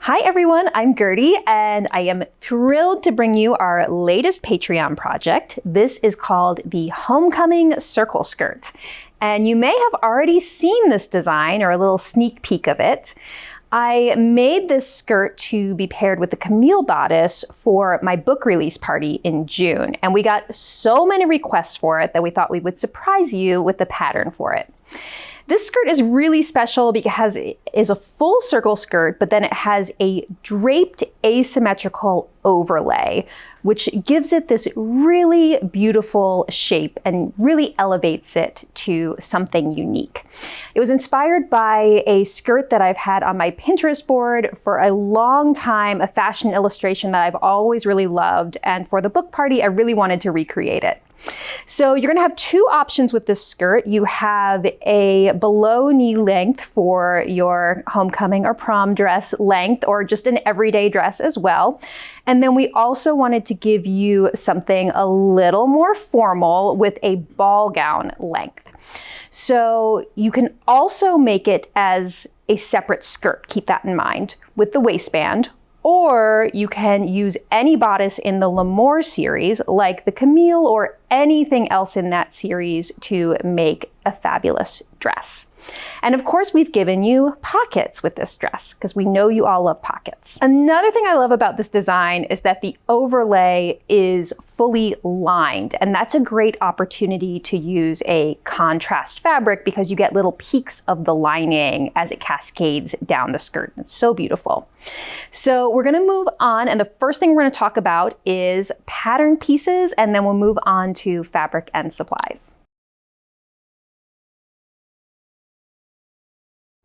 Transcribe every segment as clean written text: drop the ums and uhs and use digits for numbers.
Hi everyone, I'm Goodbyyye and I am thrilled to bring you our latest Patreon project. This is called the Homecoming Circle Skirt. And you may have already seen this design or a little sneak peek of it. I made this skirt to be paired with the Camille bodice for my book release party in June. And we got so many requests for it that we thought we would surprise you with the pattern for it. This skirt is really special because it is a full circle skirt, but then it has a draped asymmetrical overlay, which gives it this really beautiful shape and really elevates it to something unique. It was inspired by a skirt that I've had on my Pinterest board for a long time, a fashion illustration that I've always really loved, and for the book party, I really wanted to recreate it. So you're gonna have two options with this skirt. You have a below knee length for your homecoming or prom dress length, or just an everyday dress as well. And then we also wanted to give you something a little more formal with a ball gown length. So you can also make it as a separate skirt, keep that in mind, with the waistband. Or you can use any bodice in the Lamour-series, like the Camille or anything else in that series, to make a fabulous dress. And of course, we've given you pockets with this dress because we know you all love pockets. Another thing I love about this design is that the overlay is fully lined, and that's a great opportunity to use a contrast fabric because you get little peaks of the lining as it cascades down the skirt. It's so beautiful. So we're gonna move on, and the first thing we're gonna talk about is pattern pieces, and then we'll move on to fabric and supplies.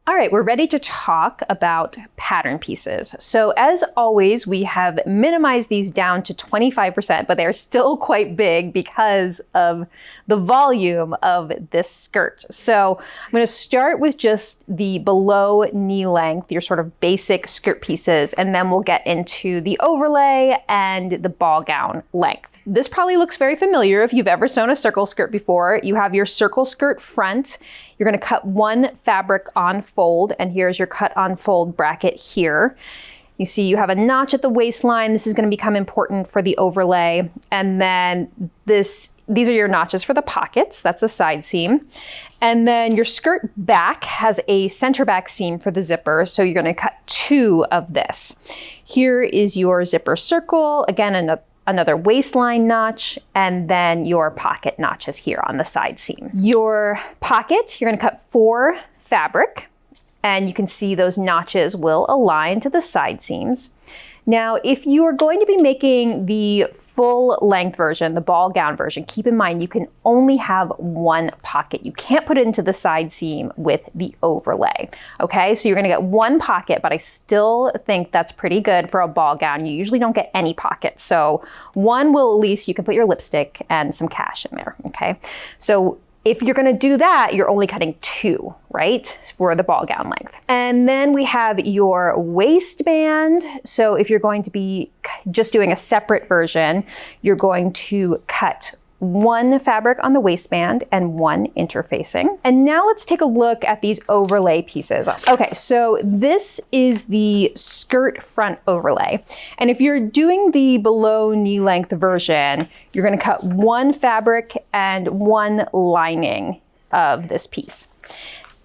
All right, we're ready to talk about pattern pieces. So as always, we have minimized these down to 25%, but they're still quite big because of the volume of this skirt. So I'm gonna start with just the below knee length, your sort of basic skirt pieces, and then we'll get into the overlay and the ball gown length. This probably looks very familiar if you've ever sewn a circle skirt before. You have your circle skirt front. You're gonna cut one fabric on fold, and here's your cut on fold bracket here. You see you have a notch at the waistline. This is gonna become important for the overlay. And then these are your notches for the pockets. That's the side seam. And then your skirt back has a center back seam for the zipper. So you're gonna cut two of this. Here is your zipper circle. Again, another waistline notch, and then your pocket notches here on the side seam. Your pocket, you're gonna cut 4 fabric, and you can see those notches will align to the side seams. Now, if you are going to be making the full length version, the ball gown version, keep in mind you can only have one pocket. You can't put it into the side seam with the overlay, okay? So you're gonna get one pocket, but I still think that's pretty good for a ball gown. You usually don't get any pockets. So one will, at least you can put your lipstick and some cash in there, okay? So if you're gonna do that, you're only cutting 2, right, for the ball gown length. And then we have your waistband. So if you're going to be just doing a separate version, you're going to cut 1 fabric on the waistband and 1 interfacing. And now let's take a look at these overlay pieces. Okay, so this is the skirt front overlay. And if you're doing the below knee length version, you're gonna cut 1 fabric and 1 lining of this piece.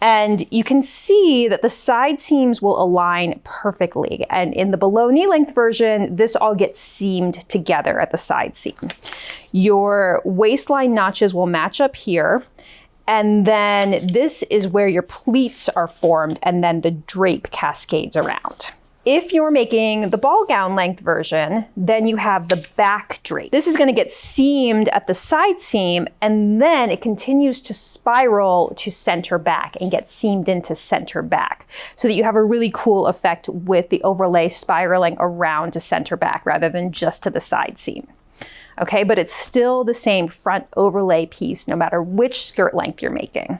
And you can see that the side seams will align perfectly. And in the below knee length version, this all gets seamed together at the side seam. Your waistline notches will match up here. And then this is where your pleats are formed, and then the drape cascades around. If you're making the ball gown length version, then you have the back drape. This is gonna get seamed at the side seam, and then it continues to spiral to center back and get seamed into center back, so that you have a really cool effect with the overlay spiraling around to center back rather than just to the side seam. Okay, but it's still the same front overlay piece no matter which skirt length you're making.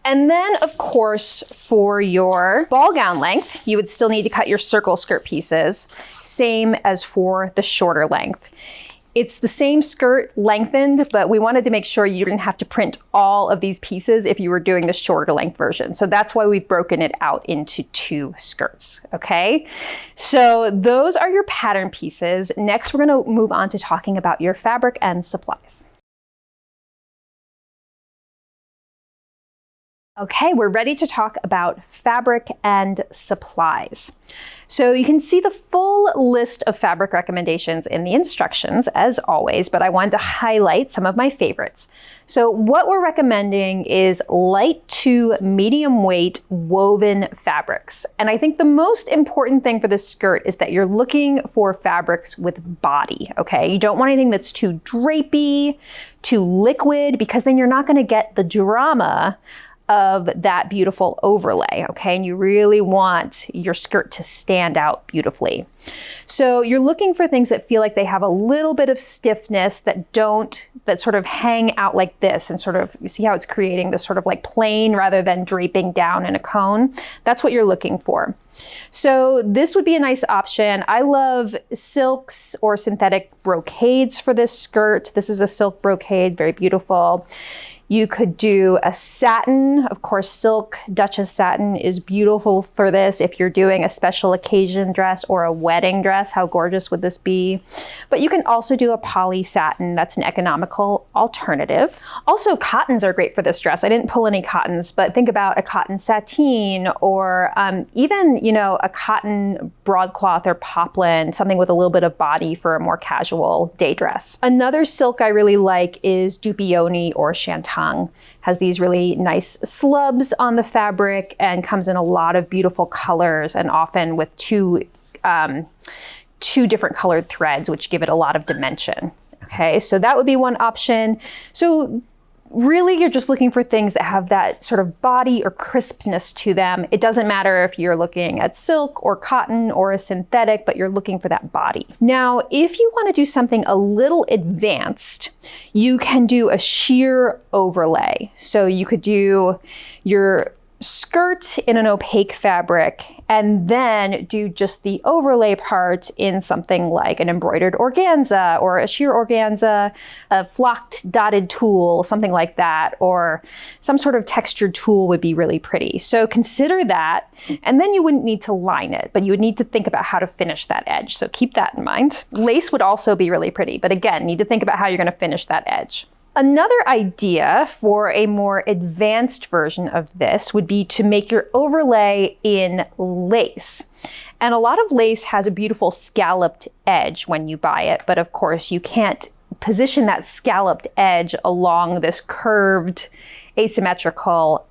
And then, of course, for your ball gown length, you would still need to cut your circle skirt pieces, same as for the shorter length. It's the same skirt lengthened, but we wanted to make sure you didn't have to print all of these pieces if you were doing the shorter length version. So that's why we've broken it out into 2 skirts, okay? So those are your pattern pieces. Next, we're gonna move on to talking about your fabric and supplies. Okay, we're ready to talk about fabric and supplies. So you can see the full list of fabric recommendations in the instructions, as always, but I wanted to highlight some of my favorites. So what we're recommending is light to medium weight woven fabrics. And I think the most important thing for this skirt is that you're looking for fabrics with body, okay? You don't want anything that's too drapey, too liquid, because then you're not gonna get the drama of that beautiful overlay, okay? And you really want your skirt to stand out beautifully. So you're looking for things that feel like they have a little bit of stiffness, that sort of hang out like this, and sort of, you see how it's creating this sort of like plane rather than draping down in a cone? That's what you're looking for. So this would be a nice option. I love silks or synthetic brocades for this skirt. This is a silk brocade, very beautiful. You could do a satin. Of course, silk Duchess satin is beautiful for this. If you're doing a special occasion dress or a wedding dress, how gorgeous would this be? But you can also do a poly satin. That's an economical alternative. Also, cottons are great for this dress. I didn't pull any cottons, but think about a cotton sateen, or even, you know, a cotton broadcloth or poplin, something with a little bit of body for a more casual day dress. Another silk I really like is Goodbyyye or Shantung. Has these really nice slubs on the fabric and comes in a lot of beautiful colors, and often with two different colored threads, which give it a lot of dimension. Okay, so that would be one option. So really, you're just looking for things that have that sort of body or crispness to them. It doesn't matter if you're looking at silk or cotton or a synthetic, but you're looking for that body. Now, if you want to do something a little advanced, you can do a sheer overlay. So you could do your skirt in an opaque fabric and then do just the overlay part in something like an embroidered organza or a sheer organza, a flocked dotted tulle, something like that, or some sort of textured tulle would be really pretty. So consider that, and then you wouldn't need to line it, but you would need to think about how to finish that edge. So keep that in mind. Lace would also be really pretty, but again, need to think about how you're going to finish that edge. Another idea for a more advanced version of this would be to make your overlay in lace. And a lot of lace has a beautiful scalloped edge when you buy it, but of course you can't position that scalloped edge along this curved asymmetrical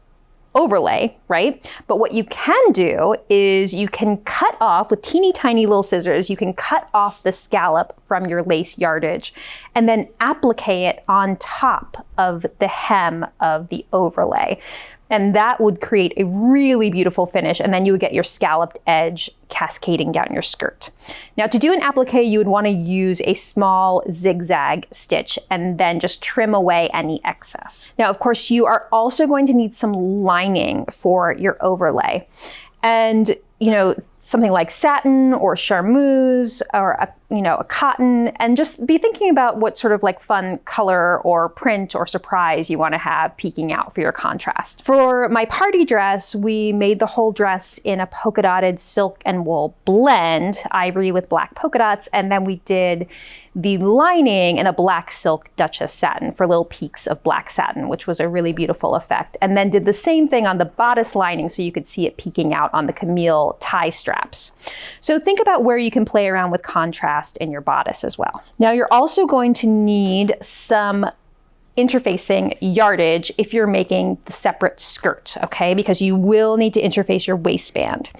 overlay, right? But what you can do is you can cut off with teeny tiny little scissors, you can cut off the scallop from your lace yardage and then applique it on top of the hem of the overlay. And that would create a really beautiful finish, and then you would get your scalloped edge cascading down your skirt. Now, to do an applique, you would want to use a small zigzag stitch and then just trim away any excess. Now, of course, you are also going to need some lining for your overlay. And, you know, something like satin or charmeuse or a cotton, and just be thinking about what sort of like fun color or print or surprise you want to have peeking out for your contrast. For my party dress, we made the whole dress in a polka dotted silk and wool blend, ivory with black polka dots, and then we did the lining in a black silk Duchess satin for little peaks of black satin, which was a really beautiful effect. And then did the same thing on the bodice lining so you could see it peeking out on the Camille tie straps. So think about where you can play around with contrast in your bodice as well. Now, you're also going to need some interfacing yardage if you're making the separate skirt, okay? Because you will need to interface your waistband.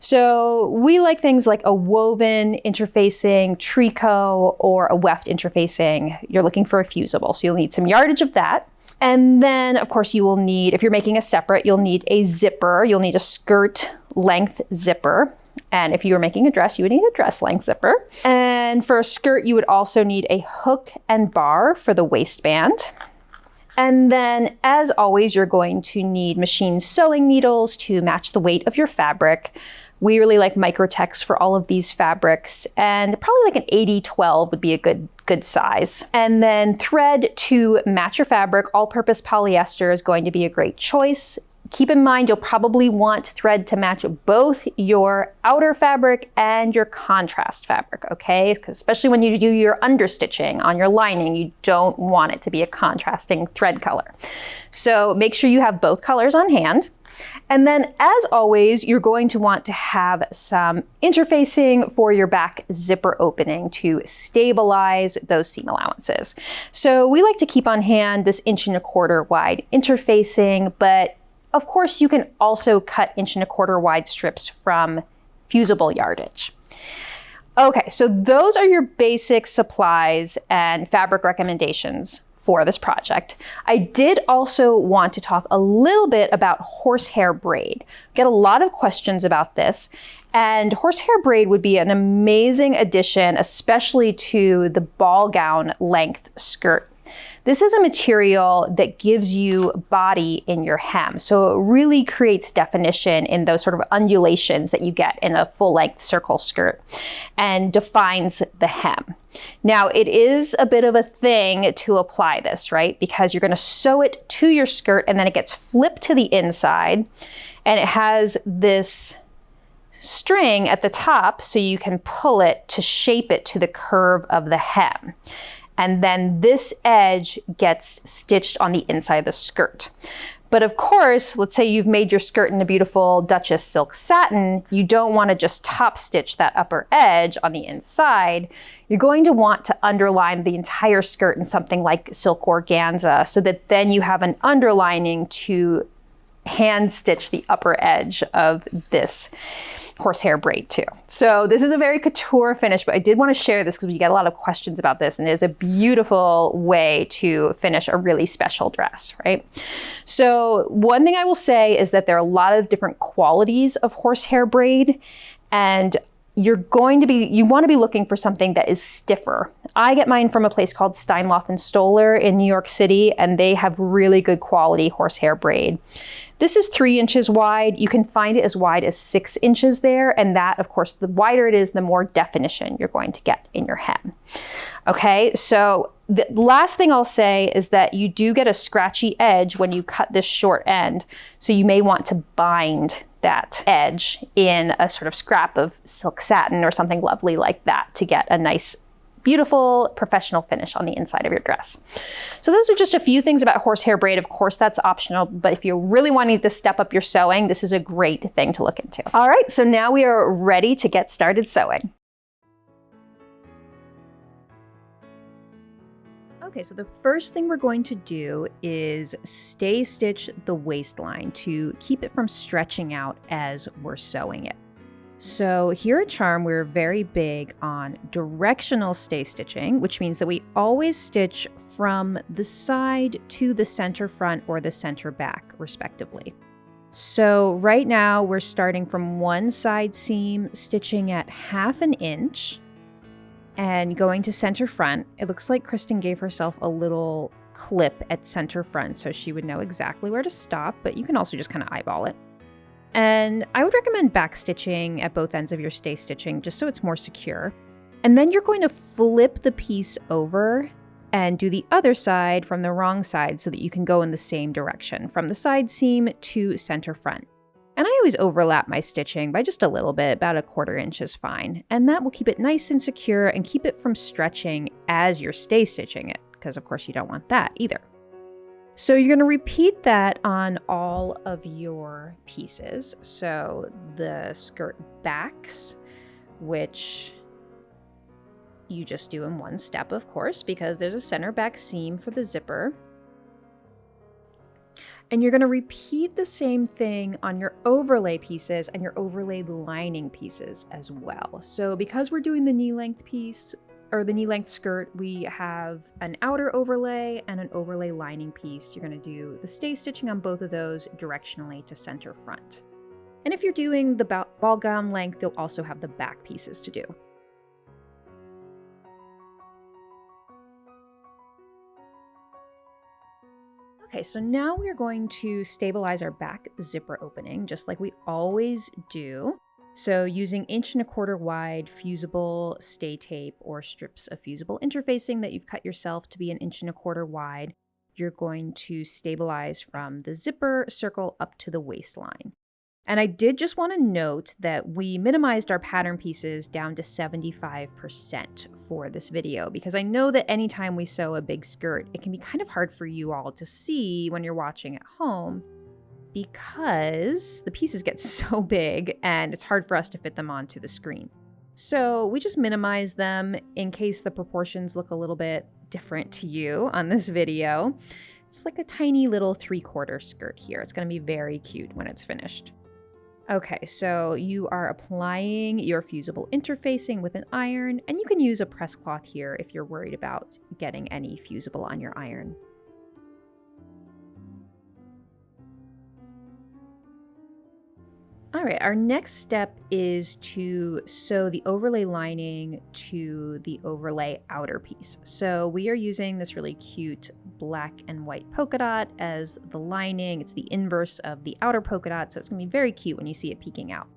So we like things like a woven interfacing tricot or a weft interfacing. You're looking for a fusible, so you'll need some yardage of that. And then, of course, you will need, if you're making a separate, you'll need a zipper. You'll need a skirt length zipper. And if you were making a dress, you would need a dress length zipper. And for a skirt, you would also need a hook and bar for the waistband. And then, as always, you're going to need machine sewing needles to match the weight of your fabric. We really like microtex for all of these fabrics, and probably like an 80-12 would be a good size. And then thread to match your fabric. All-purpose polyester is going to be a great choice. Keep in mind, you'll probably want thread to match both your outer fabric and your contrast fabric, okay? Because especially when you do your understitching on your lining, you don't want it to be a contrasting thread color. So make sure you have both colors on hand. And then, as always, you're going to want to have some interfacing for your back zipper opening to stabilize those seam allowances. So we like to keep on hand this 1¼ wide interfacing, but of course, you can also cut 1¼ wide strips from fusible yardage. Okay, so those are your basic supplies and fabric recommendations for this project. I did also want to talk a little bit about horsehair braid. Get a lot of questions about this, and horsehair braid would be an amazing addition, especially to the ball gown length skirt. This is a material that gives you body in your hem, so it really creates definition in those sort of undulations that you get in a full-length circle skirt and defines the hem. Now, it is a bit of a thing to apply this, right? Because you're going to sew it to your skirt and then it gets flipped to the inside, and it has this string at the top so you can pull it to shape it to the curve of the hem. And then this edge gets stitched on the inside of the skirt. But of course, let's say you've made your skirt in a beautiful Duchess silk satin, you don't want to just top stitch that upper edge on the inside. You're going to want to underline the entire skirt in something like silk organza so that then you have an underlining to hand stitch the upper edge of this horsehair braid too. So this is a very couture finish, but I did want to share this because we get a lot of questions about this, and it is a beautiful way to finish a really special dress, right? So one thing I will say is that there are a lot of different qualities of horsehair braid, and you want to be looking for something that is stiffer. I get mine from a place called Steinlauf & Stoller in New York City, and they have really good quality horsehair braid. This is 3 inches wide. You can find it as wide as 6 inches there, and that, of course, the wider it is, the more definition you're going to get in your hem. Okay, so the last thing I'll say is that you do get a scratchy edge when you cut this short end, so you may want to bind that edge in a sort of scrap of silk satin or something lovely like that to get a nice, beautiful, professional finish on the inside of your dress. So those are just a few things about horsehair braid. Of course, that's optional, but if you're really wanting to step up your sewing, this is a great thing to look into. All right, so now we are ready to get started sewing. Okay, so the first thing we're going to do is stay stitch the waistline to keep it from stretching out as we're sewing it. So here at Charm, we're very big on directional stay stitching, which means that we always stitch from the side to the center front or the center back, respectively. So right now we're starting from one side seam, stitching at 1/2 inch, and going to center front. It looks like Kristen gave herself a little clip at center front so she would know exactly where to stop, but you can also just kind of eyeball it. And I would recommend back stitching at both ends of your stay stitching just so it's more secure. And then you're going to flip the piece over and do the other side from the wrong side so that you can go in the same direction, from the side seam to center front. And I always overlap my stitching by just a little bit, about 1/4 inch is fine. And that will keep it nice and secure and keep it from stretching as you're stay stitching it, because of course you don't want that either. So you're going to repeat that on all of your pieces. So the skirt backs, which you just do in one step, of course, because there's a center back seam for the zipper. And you're going to repeat the same thing on your overlay pieces and your overlay lining pieces as well. So because we're doing the knee length piece, or the knee length skirt, we have an outer overlay and an overlay lining piece. You're going to do the stay stitching on both of those directionally to center front. And if you're doing the ball gown length, you'll also have the back pieces to do. Okay, so now we're going to stabilize our back zipper opening, just like we always do. So using 1¼ inch wide fusible stay tape or strips of fusible interfacing that you've cut yourself to be 1¼ inch wide, you're going to stabilize from the zipper circle up to the waistline. And I did just want to note that we minimized our pattern pieces down to 75% for this video, because I know that anytime we sew a big skirt, it can be kind of hard for you all to see when you're watching at home, because the pieces get so big and it's hard for us to fit them onto the screen. So we just minimize them in case the proportions look a little bit different to you on this video. It's like a tiny little 3/4 skirt here. It's going to be very cute when it's finished. Okay, so you are applying your fusible interfacing with an iron, and you can use a press cloth here if you're worried about getting any fusible on your iron. All right, our next step is to sew the overlay lining to the overlay outer piece. So we are using this really cute black and white polka dot as the lining. It's the inverse of the outer polka dot, so it's gonna be very cute when you see it peeking out.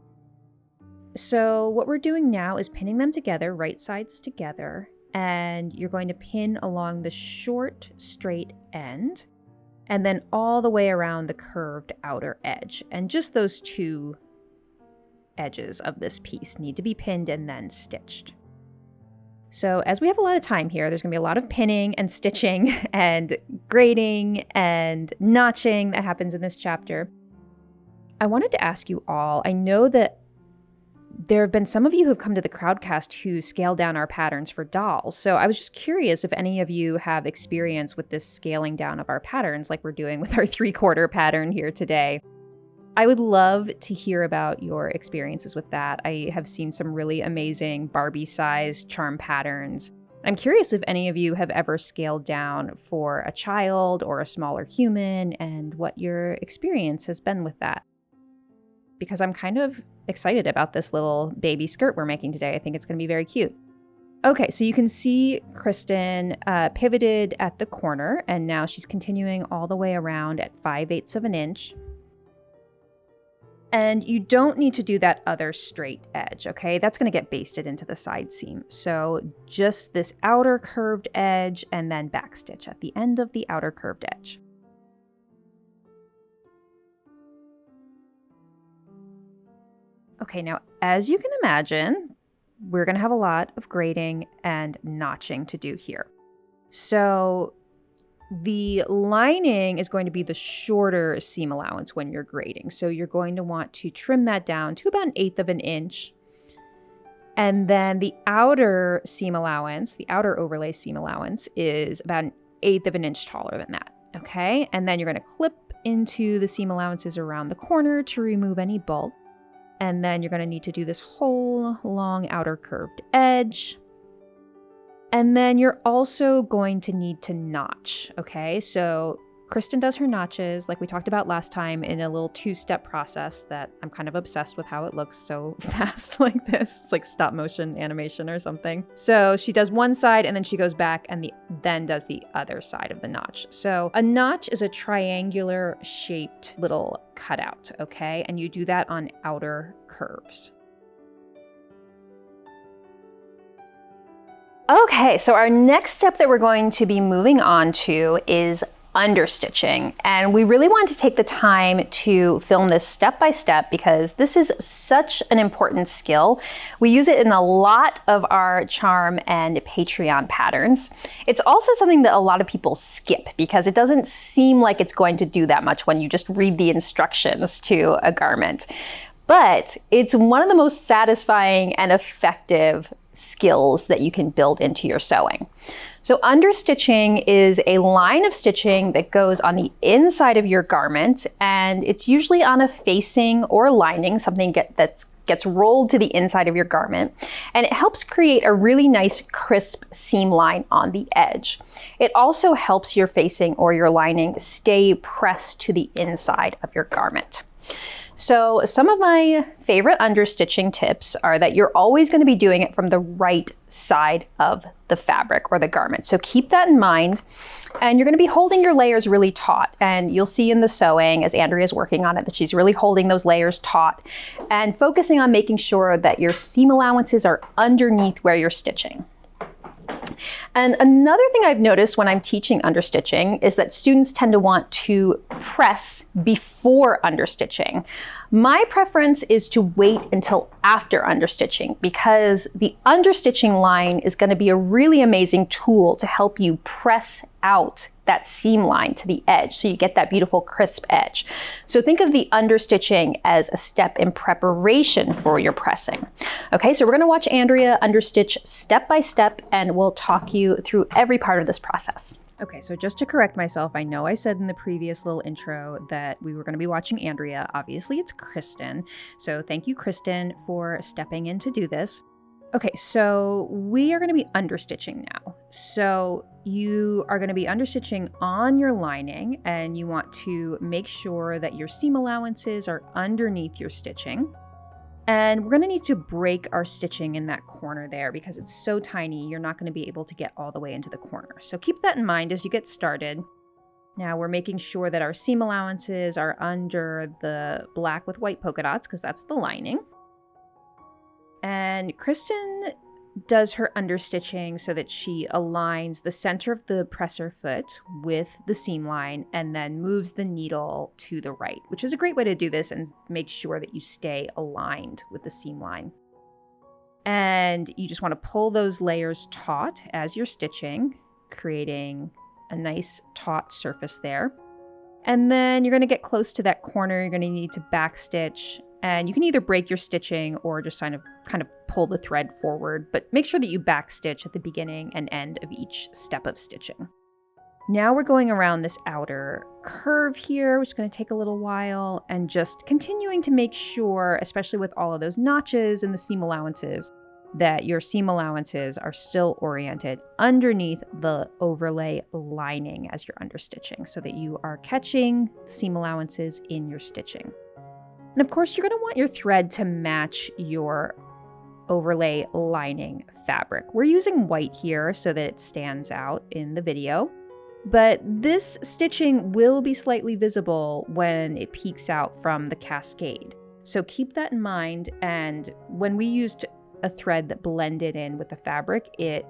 So what we're doing now is pinning them together, right sides together, and you're going to pin along the short, straight end, and then all the way around the curved outer edge. And just those two edges of this piece need to be pinned and then stitched. So as we have a lot of time here, there's gonna be a lot of pinning and stitching and grading and notching that happens in this chapter. I wanted to ask you all, I know that there have been some of you who have come to the Crowdcast who scale down our patterns for dolls. So I was just curious if any of you have experience with this scaling down of our patterns like we're doing with our 3/4 pattern here today. I would love to hear about your experiences with that. I have seen some really amazing Barbie-sized charm patterns. I'm curious if any of you have ever scaled down for a child or a smaller human and what your experience has been with that. Because I'm kind of excited about this little baby skirt we're making today. I think it's going to be very cute. Okay, so you can see Kristen pivoted at the corner, and now she's continuing all the way around at 5/8 of an inch. And you don't need to do that other straight edge, okay? That's going to get basted into the side seam. So just this outer curved edge and then backstitch at the end of the outer curved edge. Okay, now as you can imagine, we're going to have a lot of grading and notching to do here. So the lining is going to be the shorter seam allowance when you're grading. So you're going to want to trim that down to about 1/8 of an inch. And then the outer seam allowance, the outer overlay seam allowance, is about 1/8 of an inch taller than that, okay? And then you're going to clip into the seam allowances around the corner to remove any bulk. And then you're going to need to do this whole long outer curved edge. And then you're also going to need to notch, okay? So Kristen does her notches, like we talked about last time, in a little 2-step process that I'm kind of obsessed with how it looks so fast like this. It's like stop motion animation or something. So she does one side and then she goes back and then does the other side of the notch. So a notch is a triangular shaped little cutout, okay? And you do that on outer curves. Okay, so our next step that we're going to be moving on to is understitching. And we really want to take the time to film this step by step because this is such an important skill. We use it in a lot of our charm and Patreon patterns. It's also something that a lot of people skip because it doesn't seem like it's going to do that much when you just read the instructions to a garment. But it's one of the most satisfying and effective skills that you can build into your sewing. So understitching is a line of stitching that goes on the inside of your garment, and it's usually on a facing or lining, something that gets rolled to the inside of your garment, and it helps create a really nice crisp seam line on the edge. It also helps your facing or your lining stay pressed to the inside of your garment. So some of my favorite understitching tips are that you're always going to be doing it from the right side of the fabric or the garment. So keep that in mind. And you're going to be holding your layers really taut. And you'll see in the sewing, as Andrea's working on it, that she's really holding those layers taut and focusing on making sure that your seam allowances are underneath where you're stitching. And another thing I've noticed when I'm teaching understitching is that students tend to want to press before understitching. My preference is to wait until after understitching because the understitching line is going to be a really amazing tool to help you press out that seam line to the edge so you get that beautiful crisp edge. So think of the understitching as a step in preparation for your pressing. Okay, so we're going to watch Andrea understitch step by step and we'll talk you through every part of this process. Okay, so just to correct myself, I know I said in the previous little intro that we were going to be watching Andrea. Obviously, it's Kristen. So thank you, Kristen, for stepping in to do this. Okay, so we are going to be understitching now. So you are going to be understitching on your lining and you want to make sure that your seam allowances are underneath your stitching. And we're going to need to break our stitching in that corner there because it's so tiny, you're not going to be able to get all the way into the corner. So keep that in mind as you get started. Now we're making sure that our seam allowances are under the black with white polka dots because that's the lining. And Kristen does her understitching so that she aligns the center of the presser foot with the seam line and then moves the needle to the right, which is a great way to do this and make sure that you stay aligned with the seam line. And you just want to pull those layers taut as you're stitching, creating a nice taut surface there. And then you're going to get close to that corner. You're going to need to backstitch. And you can either break your stitching or just kind of pull the thread forward, but make sure that you backstitch at the beginning and end of each step of stitching. Now we're going around this outer curve here, which is going to take a little while, and just continuing to make sure, especially with all of those notches and the seam allowances, that your seam allowances are still oriented underneath the overlay lining as you're understitching so that you are catching the seam allowances in your stitching. And of course, you're going to want your thread to match your overlay lining fabric. We're using white here so that it stands out in the video, but this stitching will be slightly visible when it peeks out from the cascade. So keep that in mind. And when we used a thread that blended in with the fabric, it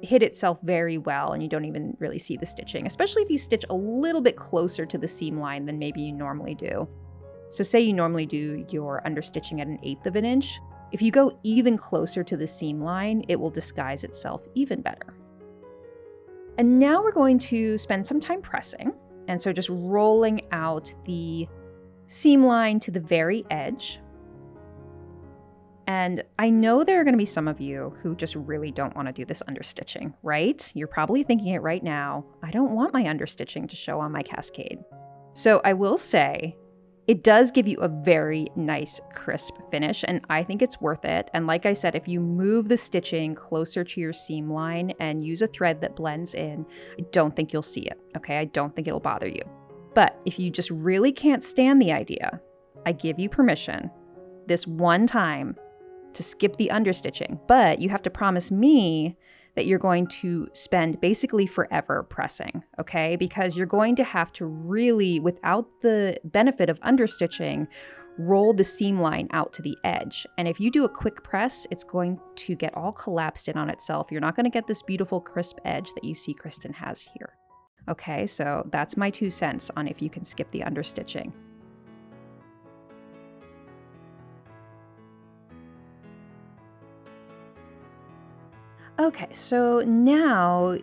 hid itself very well and you don't even really see the stitching, especially if you stitch a little bit closer to the seam line than maybe you normally do. So say you normally do your understitching at 1/8 of an inch. If you go even closer to the seam line, it will disguise itself even better. And now we're going to spend some time pressing. And so just rolling out the seam line to the very edge. And I know there are going to be some of you who just really don't want to do this understitching, right? You're probably thinking it right now. I don't want my understitching to show on my cascade. So I will say, it does give you a very nice crisp finish, and I think it's worth it. And like I said, if you move the stitching closer to your seam line and use a thread that blends in, I don't think you'll see it, okay? I don't think it'll bother you. But if you just really can't stand the idea, I give you permission this one time to skip the understitching, but you have to promise me that you're going to spend basically forever pressing, okay? Because you're going to have to really, without the benefit of understitching, roll the seam line out to the edge. And if you do a quick press, it's going to get all collapsed in on itself. You're not going to get this beautiful crisp edge that you see Kristen has here. Okay, so that's my 2 cents on if you can skip the understitching. Okay, so now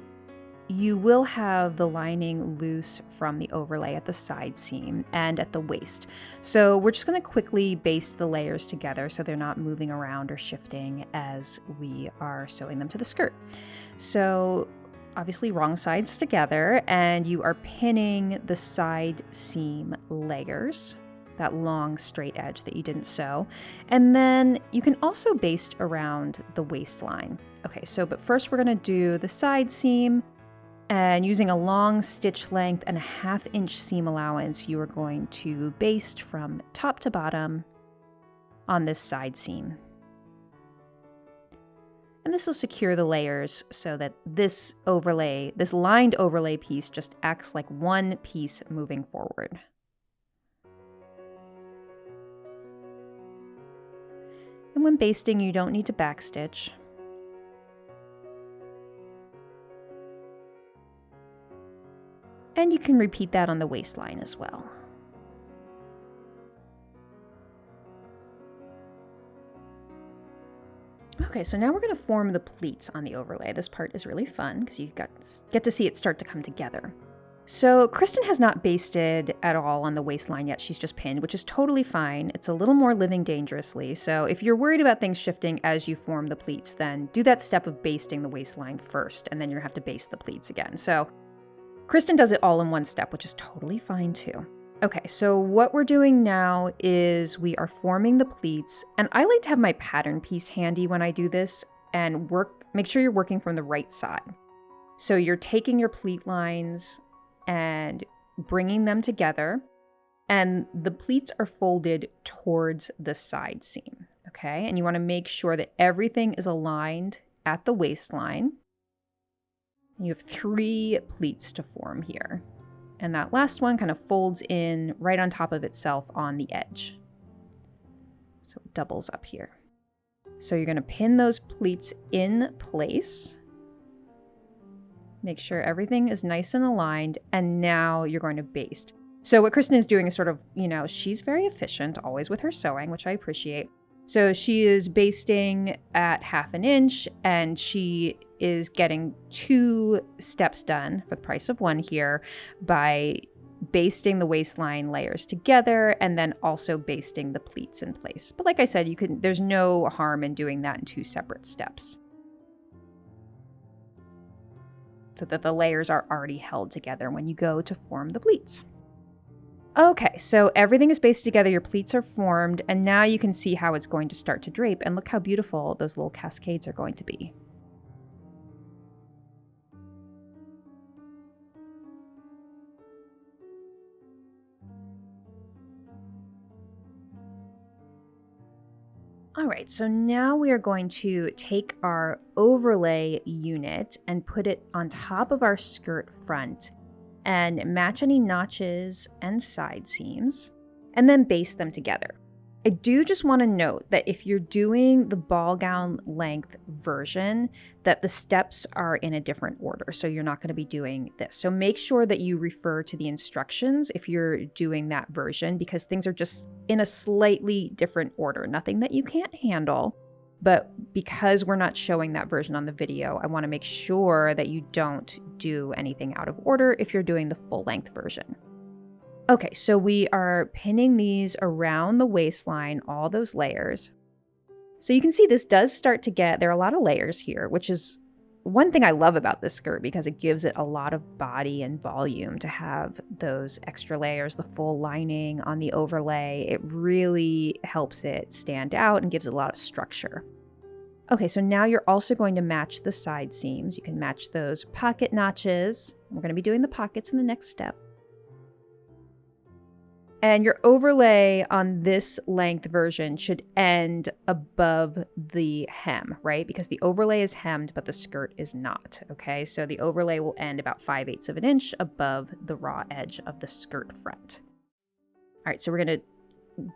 you will have the lining loose from the overlay at the side seam and at the waist. So we're just going to quickly baste the layers together so they're not moving around or shifting as we are sewing them to the skirt. So obviously wrong sides together, and you are pinning the side seam layers, that long straight edge that you didn't sew. And then you can also baste around the waistline. Okay, so but first we're going to do the side seam, And using a long stitch length and a 1/2 inch seam allowance, you are going to baste from top to bottom on this side seam. And this will secure the layers so that this overlay, this lined overlay piece, just acts like one piece moving forward. And when basting, you don't need to backstitch. And you can repeat that on the waistline as well. Okay, so now we're going to form the pleats on the overlay. This part is really fun because you get to see it start to come together. So Kristen has not basted at all on the waistline yet. She's just pinned, which is totally fine. It's a little more living dangerously. So if you're worried about things shifting as you form the pleats, then do that step of basting the waistline first, and then you're going to have to baste the pleats again. So Kristen does it all in one step, which is totally fine too. Okay, so what we're doing now is we are forming the pleats, and I like to have my pattern piece handy when I do this and make sure you're working from the right side. So you're taking your pleat lines and bringing them together, and the pleats are folded towards the side seam, okay? And you want to make sure that everything is aligned at the waistline. You have 3 pleats to form here. And that last one kind of folds in right on top of itself on the edge. So it doubles up here. So you're going to pin those pleats in place. Make sure everything is nice and aligned, and now you're going to baste. So what Kristen is doing is sort of, she's very efficient, always with her sewing, which I appreciate. So she is basting at 1/2 inch, and she is getting 2 steps done for the price of 1 here by basting the waistline layers together and then also basting the pleats in place. But like I said, there's no harm in doing that in 2 separate steps, so that the layers are already held together when you go to form the pleats. Okay, so everything is basted together, your pleats are formed, and now you can see how it's going to start to drape, and look how beautiful those little cascades are going to be. All right, so now we are going to take our overlay unit and put it on top of our skirt front and match any notches and side seams, and then baste them together. I do just want to note that if you're doing the ball gown length version, that the steps are in a different order, so you're not going to be doing this. So make sure that you refer to the instructions if you're doing that version, because things are just in a slightly different order. Nothing that you can't handle, but because we're not showing that version on the video, I want to make sure that you don't do anything out of order if you're doing the full length version. Okay, so we are pinning these around the waistline, all those layers. So you can see this does start to there are a lot of layers here, which is one thing I love about this skirt because it gives it a lot of body and volume to have those extra layers, the full lining on the overlay. It really helps it stand out and gives it a lot of structure. Okay, so now you're also going to match the side seams. You can match those pocket notches. We're going to be doing the pockets in the next step. And your overlay on this length version should end above the hem, right? Because the overlay is hemmed, but the skirt is not, okay? So the overlay will end about 5/8 of an inch above the raw edge of the skirt front. All right, so we're gonna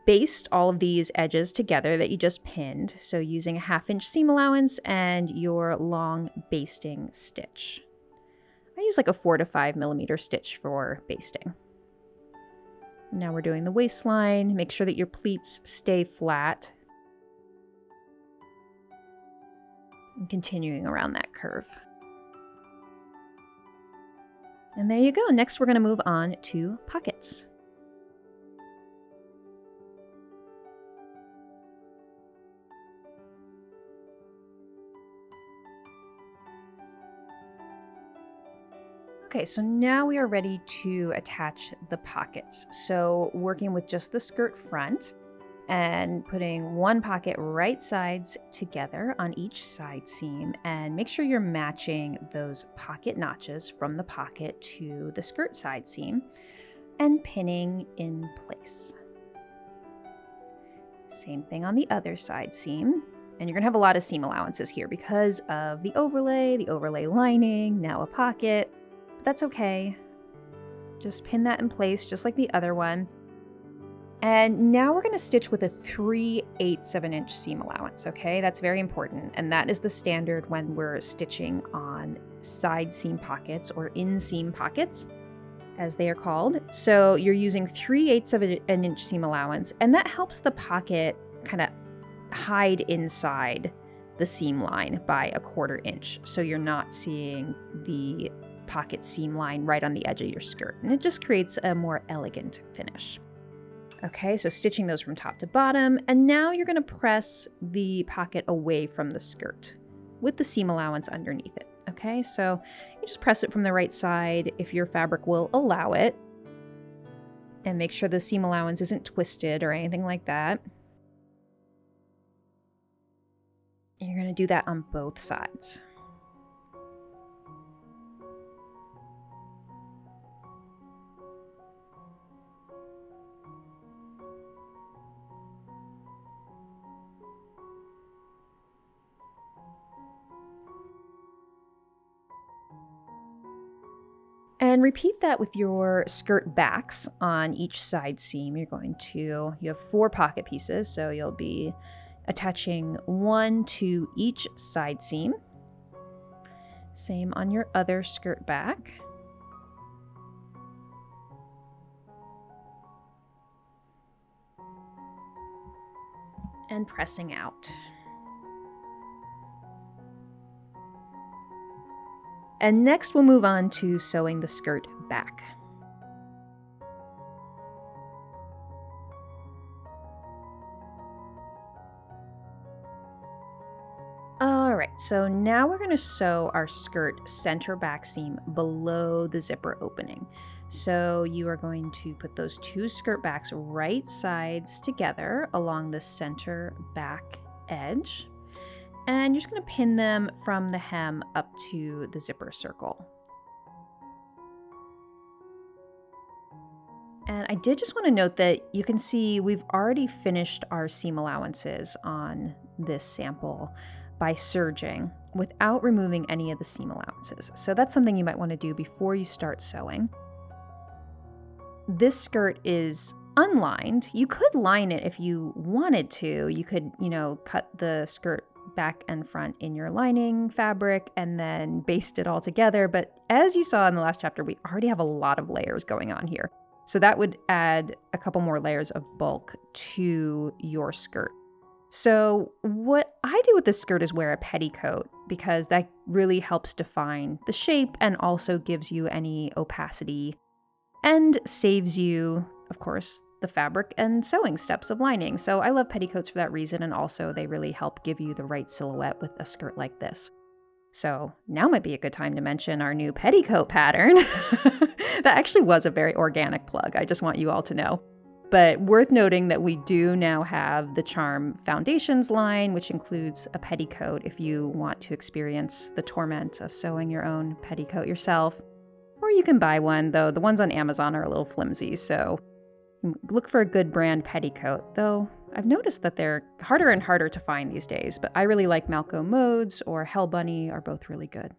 baste all of these edges together that you just pinned. So using a 1/2 inch seam allowance and your long basting stitch. I use like a 4 to 5 millimeter stitch for basting. Now we're doing the waistline. Make sure that your pleats stay flat. And continuing around that curve. And there you go. Next, we're going to move on to pockets. Okay, so now we are ready to attach the pockets. So working with just the skirt front, and putting one pocket right sides together on each side seam, and make sure you're matching those pocket notches from the pocket to the skirt side seam and pinning in place. Same thing on the other side seam. And you're gonna have a lot of seam allowances here because of the overlay lining, now a pocket, but that's okay. Just pin that in place just like the other one. And now we're gonna stitch with a 3/8 of an inch seam allowance, okay? That's very important. And that is the standard when we're stitching on side seam pockets or inseam pockets, as they are called. So you're using 3/8 of an inch seam allowance, and that helps the pocket kind of hide inside the seam line by 1/4 inch. So you're not seeing the pocket seam line right on the edge of your skirt. And it just creates a more elegant finish. Okay, so stitching those from top to bottom, and now you're gonna press the pocket away from the skirt with the seam allowance underneath it. Okay, so you just press it from the right side if your fabric will allow it, and make sure the seam allowance isn't twisted or anything like that. You're gonna do that on both sides. And repeat that with your skirt backs on each side seam. You have 4 pocket pieces, so you'll be attaching 1 to each side seam. Same on your other skirt back. And pressing out. And next we'll move on to sewing the skirt back. All right, so now we're going to sew our skirt center back seam below the zipper opening. So you are going to put those 2 skirt backs right sides together along the center back edge. And you're just going to pin them from the hem up to the zipper circle. And I did just want to note that you can see we've already finished our seam allowances on this sample by serging without removing any of the seam allowances. So that's something you might want to do before you start sewing. This skirt is unlined. You could line it if you wanted to. You could, cut the skirt back and front in your lining fabric and then baste it all together. But as you saw in the last chapter, we already have a lot of layers going on here. So that would add a couple more layers of bulk to your skirt. So what I do with this skirt is wear a petticoat because that really helps define the shape and also gives you any opacity and saves you, of course, the fabric and sewing steps of lining. So I love petticoats for that reason, and also they really help give you the right silhouette with a skirt like this. So now might be a good time to mention our new petticoat pattern. That actually was a very organic plug, I just want you all to know. But worth noting that we do now have the Charm Foundations line, which includes a petticoat if you want to experience the torment of sewing your own petticoat yourself. Or you can buy one, though the ones on Amazon are a little flimsy, so look for a good brand petticoat, though I've noticed that they're harder and harder to find these days, but I really like Malco Modes or Hell Bunny are both really good.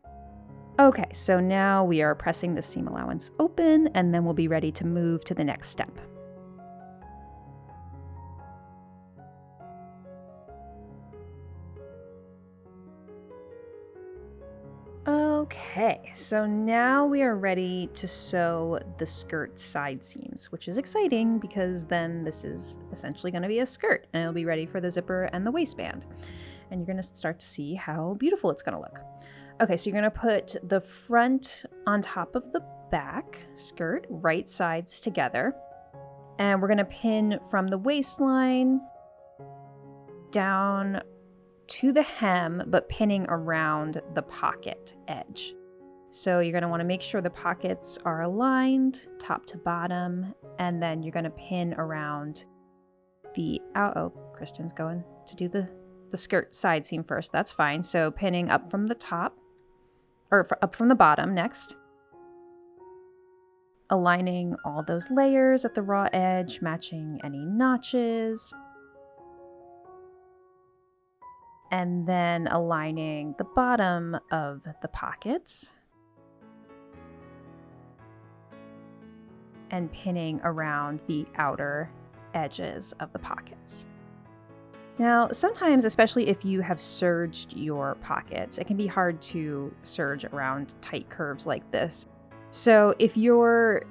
Okay, so now we are pressing the seam allowance open, and then we'll be ready to move to the next step. Okay, so now we are ready to sew the skirt side seams, which is exciting because then this is essentially going to be a skirt and it'll be ready for the zipper and the waistband. And you're going to start to see how beautiful it's going to look. Okay, so you're going to put the front on top of the back skirt, right sides together. And we're going to pin from the waistline down to the hem, but pinning around the pocket edge. So you're going to want to make sure the pockets are aligned top to bottom, and then you're going to pin around the oh, Kristen's going to do the skirt side seam first. That's fine. So pinning up from the top, or up from the bottom next. Aligning all those layers at the raw edge, matching any notches. And then aligning the bottom of the pockets. And pinning around the outer edges of the pockets. Now, sometimes, especially if you have serged your pockets, it can be hard to serge around tight curves like this. So if your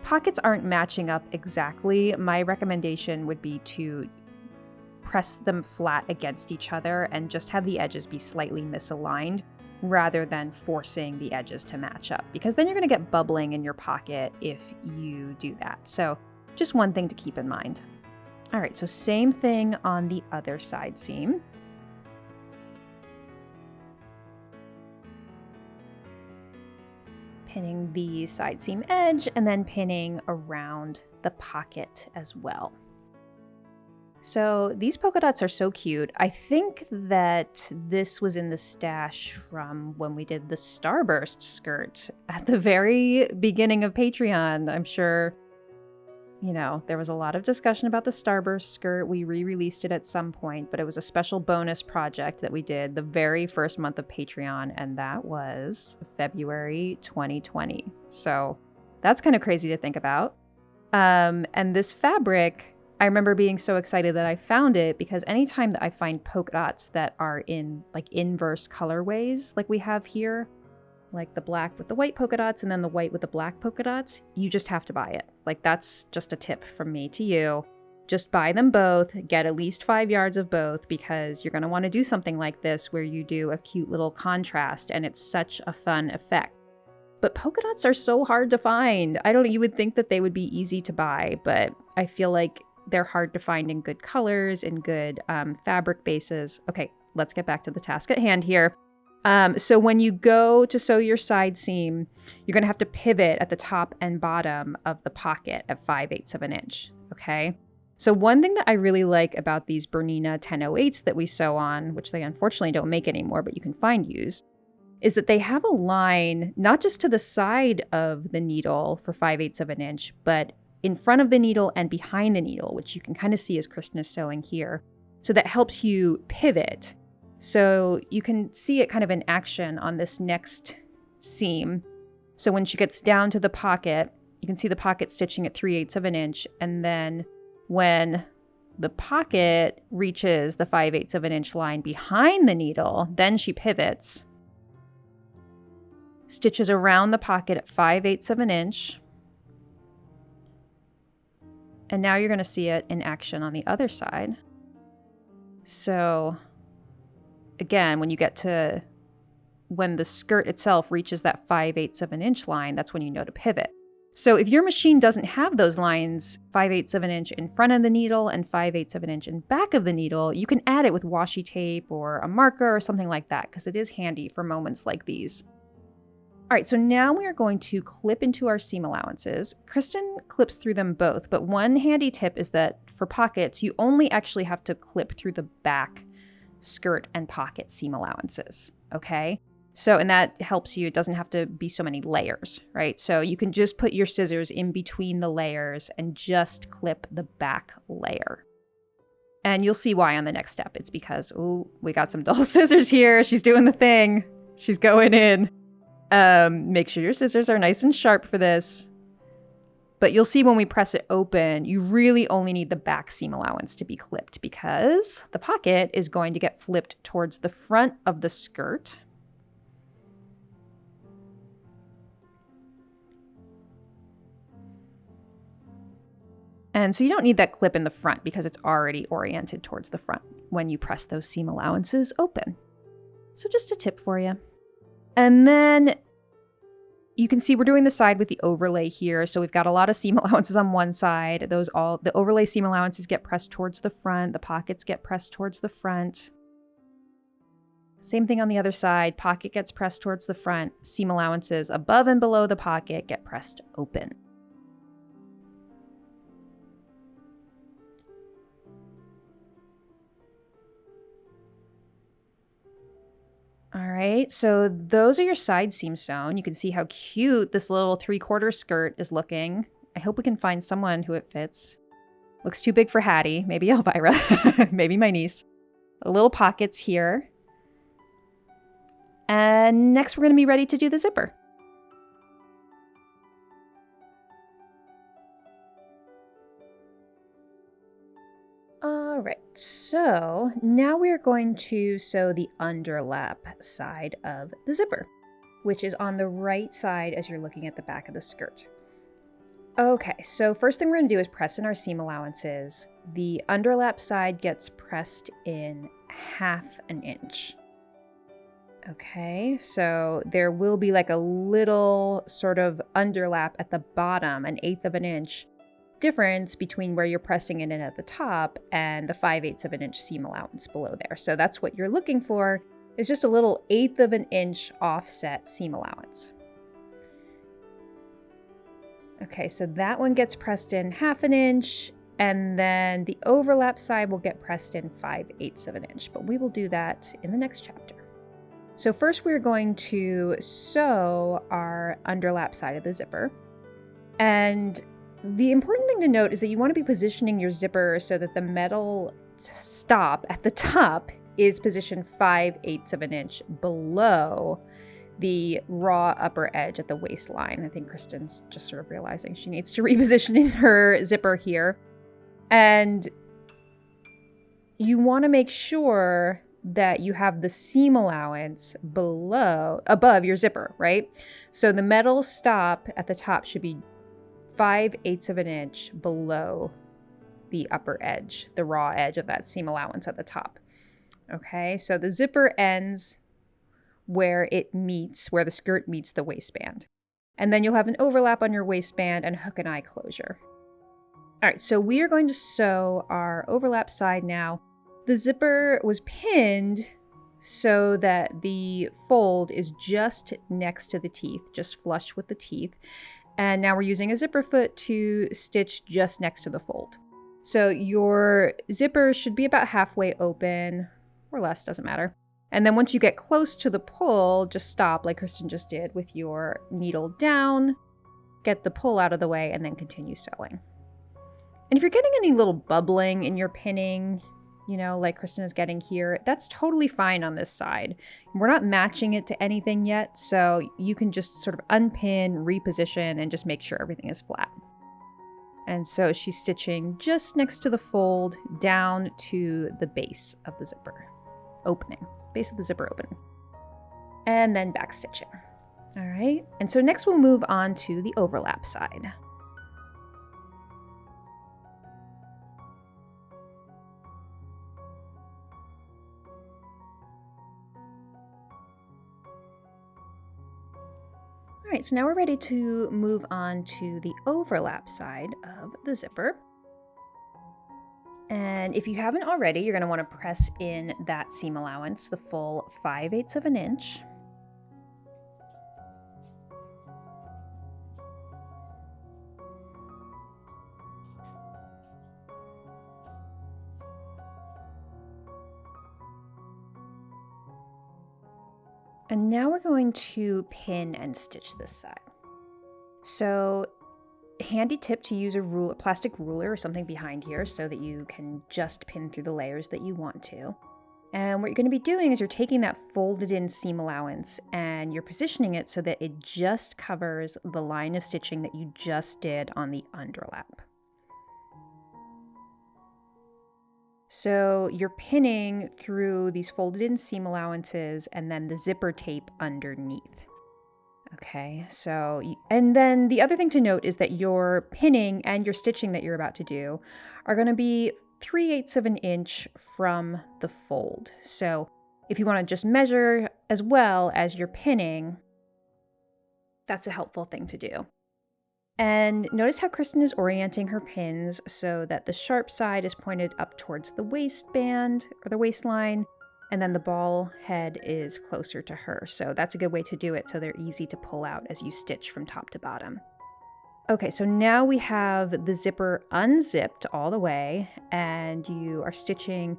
pockets aren't matching up exactly, my recommendation would be to press them flat against each other and just have the edges be slightly misaligned rather than forcing the edges to match up, because then you're going to get bubbling in your pocket if you do that. So just one thing to keep in mind. All right, so same thing on the other side seam. Pinning the side seam edge and then pinning around the pocket as well. So these polka dots are so cute. I think that this was in the stash from when we did the Starburst skirt at the very beginning of Patreon. I'm sure, you know, there was a lot of discussion about the Starburst skirt. We re-released it at some point, but it was a special bonus project that we did the very first month of Patreon, and that was February 2020. So that's kind of crazy to think about. And this fabric, I remember being so excited that I found it, because anytime that I find polka dots that are in like inverse colorways, like we have here, like the black with the white polka dots and then the white with the black polka dots, you just have to buy it. Like, that's just a tip from me to you. Just buy them both, get at least 5 yards of both, because you're going to want to do something like this where you do a cute little contrast and it's such a fun effect. But polka dots are so hard to find. You would think that they would be easy to buy, but I feel like they're hard to find in good colors, in good fabric bases. Okay, let's get back to the task at hand here. So when you go to sew your side seam, you're going to have to pivot at the top and bottom of the pocket at 5/8 of an inch, okay? So one thing that I really like about these Bernina 1008s that we sew on, which they unfortunately don't make anymore, but you can find used, is that they have a line not just to the side of the needle for 5/8 of an inch, but in front of the needle and behind the needle, which you can kind of see as Kristen is sewing here. So that helps you pivot. So you can see it kind of in action on this next seam. So when she gets down to the pocket, you can see the pocket stitching at 3/8 of an inch. And then when the pocket reaches the 5/8 of an inch line behind the needle, then she pivots, stitches around the pocket at 5/8 of an inch. And now you're going to see it in action on the other side. So again, when you get to when the skirt itself reaches that 5/8 of an inch line, that's when you know to pivot. So if your machine doesn't have those lines, 5/8 of an inch in front of the needle and 5/8 of an inch in back of the needle, you can add it with washi tape or a marker or something like that, because it is handy for moments like these. All right, so now we are going to clip into our seam allowances. Kristen clips through them both, but one handy tip is that for pockets, you only actually have to clip through the back skirt and pocket seam allowances, okay? So, and that helps you, it doesn't have to be so many layers, right? So you can just put your scissors in between the layers and just clip the back layer. And you'll see why on the next step. It's because, oh, we got some dull scissors here. She's doing the thing. She's going in. Make sure your scissors are nice and sharp for this. But you'll see when we press it open, you really only need the back seam allowance to be clipped, because the pocket is going to get flipped towards the front of the skirt. And so you don't need that clip in the front because it's already oriented towards the front when you press those seam allowances open. So just a tip for you. And then you can see we're doing the side with the overlay here. So we've got a lot of seam allowances on one side. The overlay seam allowances get pressed towards the front. The pockets get pressed towards the front. Same thing on the other side. Pocket gets pressed towards the front. Seam allowances above and below the pocket get pressed open. All right, so those are your side seams sewn. You can see how cute this little 3/4 skirt is looking. I hope we can find someone who it fits. Looks too big for Hattie, maybe Elvira, maybe my niece. Little pockets here. And next we're gonna be ready to do the zipper. All right, so now we're going to sew the underlap side of the zipper, which is on the right side as you're looking at the back of the skirt. Okay, so first thing we're gonna do is press in our seam allowances. The underlap side gets pressed in 1/2 inch. Okay, so there will be like a little sort of underlap at the bottom, 1/8 inch difference between where you're pressing it in at the top and the 5/8 inch seam allowance below there. So that's what you're looking for, is just a little 1/8 inch offset seam allowance. Okay, so that one gets pressed in 1/2 inch, and then the overlap side will get pressed in 5/8 inch, but we will do that in the next chapter. So first we're going to sew our underlap side of the zipper. And the important thing to note is that you want to be positioning your zipper so that the metal stop at the top is positioned 5/8 inch below the raw upper edge at the waistline. I think Kristen's just sort of realizing she needs to reposition in her zipper here. And you want to make sure that you have the seam allowance above your zipper, right? So the metal stop at the top should be 5/8 inch below the upper edge, the raw edge of that seam allowance at the top. Okay, so the zipper ends where the skirt meets the waistband. And then you'll have an overlap on your waistband and hook and eye closure. All right, so we are going to sew our overlap side now. The zipper was pinned so that the fold is just next to the teeth, just flush with the teeth. And now we're using a zipper foot to stitch just next to the fold. So your zipper should be about halfway open, or less, doesn't matter. And then once you get close to the pull, just stop like Kristen just did with your needle down, get the pull out of the way, and then continue sewing. And if you're getting any little bubbling in your pinning, you know, like Kristen is getting here, that's totally fine on this side. We're not matching it to anything yet, so you can just sort of unpin, reposition, and just make sure everything is flat. And so she's stitching just next to the fold down to the base of the zipper opening, base of the zipper opening, and then back stitching. All right, and so next we'll move on to the overlap side. All right, so now we're ready to move on to the overlap side of the zipper. And if you haven't already, you're going to want to press in that seam allowance, the full 5/8 inch. And now we're going to pin and stitch this side. So handy tip to use a plastic ruler or something behind here so that you can just pin through the layers that you want to. And what you're going to be doing is you're taking that folded in seam allowance and you're positioning it so that it just covers the line of stitching that you just did on the underlap. So you're pinning through these folded in seam allowances and then the zipper tape underneath. Okay, so, and then the other thing to note is that your pinning and your stitching that you're about to do are going to be 3/8 inch from the fold. So if you want to just measure as well as your pinning, that's a helpful thing to do. And notice how Kristen is orienting her pins so that the sharp side is pointed up towards the waistband or the waistline, and then the ball head is closer to her. So that's a good way to do it so they're easy to pull out as you stitch from top to bottom. Okay, so now we have the zipper unzipped all the way, and you are stitching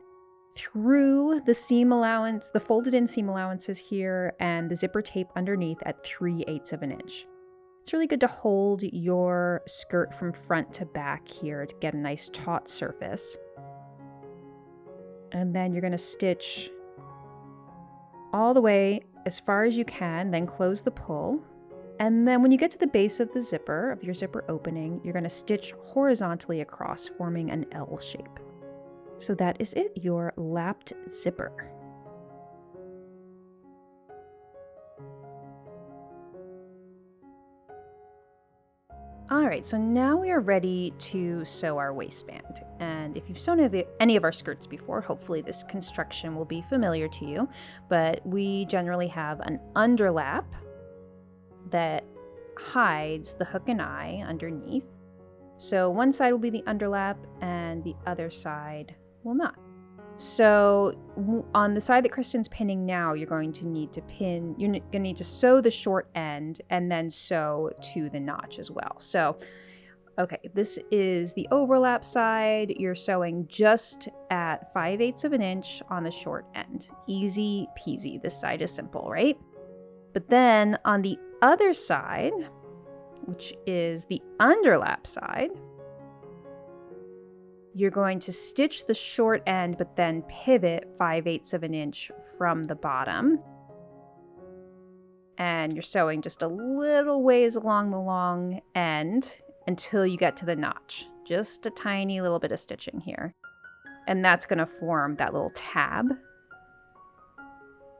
through the seam allowance, the folded in seam allowances here, and the zipper tape underneath at 3/8 of an inch. It's really good to hold your skirt from front to back here to get a nice taut surface. And then you're going to stitch all the way as far as you can, then close the pull. And then when you get to the base of the zipper, of your zipper opening, you're going to stitch horizontally across, forming an L shape. So that is it, your lapped zipper. All right, so now we are ready to sew our waistband. And if you've sewn any of our skirts before, hopefully this construction will be familiar to you. But we generally have an underlap that hides the hook and eye underneath. So one side will be the underlap and the other side will not. So on the side that Kristen's pinning now, you're going to need to sew the short end and then sew to the notch as well. So, okay, this is the overlap side. You're sewing just at 5/8 of an inch on the short end. Easy peasy. This side is simple, right? But then on the other side, which is the underlap side, you're going to stitch the short end, but then pivot 5/8 of an inch from the bottom. And you're sewing just a little ways along the long end until you get to the notch. Just a tiny little bit of stitching here. And that's going to form that little tab